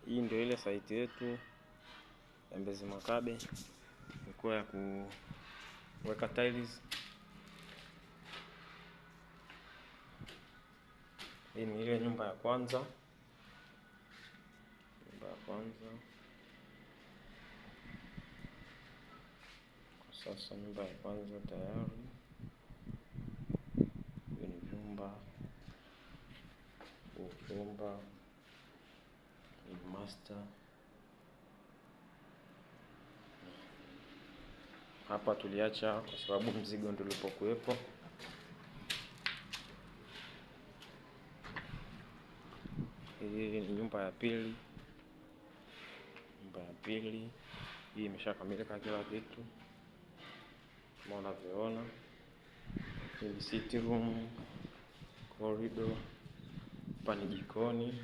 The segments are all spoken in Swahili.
Hii ndio ile site yetu ya Mbezi Makabe, ilikuwa ya kuweka tiles. Hii ni ile nyumba ya kwanza. Kwa sasa nyumba ya kwanza tayari. Hii ni nyumba ni master. Hapa tuliacha kwa sababu mzigo ndio ulipokuwepo. Hii ni nyumba ya pili. Hii imeshakamilika kila kitu kama unavyoona. Hii ni sitting room, corridor. Hapa ni jikoni.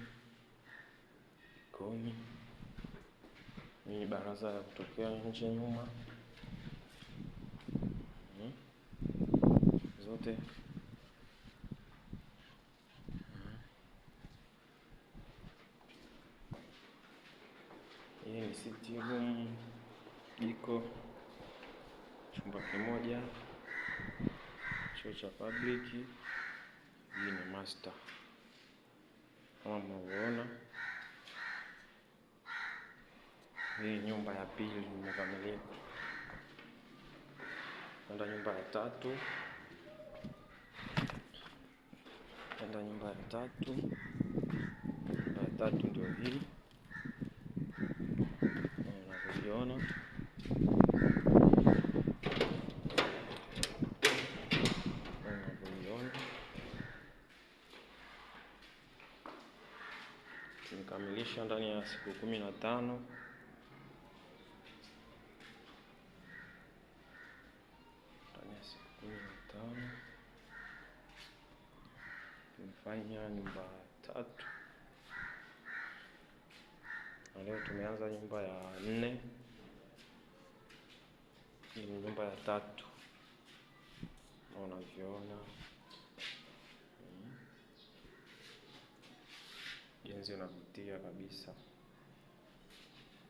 Hii ni baraza ya kutokea nje nyuma. Zote. Hii ni sitting room, jiko, chumba kimoja, choo cha public. Hii ni master kama mnavyoona. Hii nyumba ya pili imekamilika. Nenda nyumba ya tatu. Nyumba ya tatu ndio hii. Unavyoiona. Tumekamilisha ndani ya siku 15. Tumefanya nyumba 3. Na leo tumeanza nyumba ya 4. Hii ni nyumba ya 3. Unavyoona. Jinsi unavutia kabisa.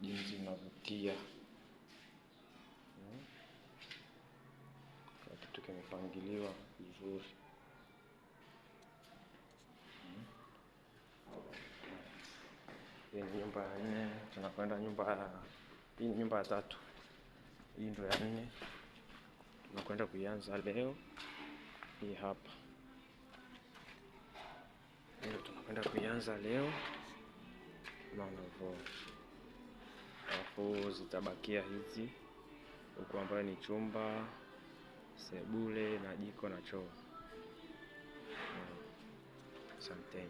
Jinsi unavutia. Kitu kimepangiliwa vizuri. Hii ni nyumba ya 4. Tunakwenda hii ni nyumba ya 3. Hii ndio ya 4. Tunakwenda kuianza leo. Hii hapa. Ndio tunakwenda kuianza leo. Alafu zitabakia hizi huko ambayo ni chumba, sebule na jiko na choo. Asante.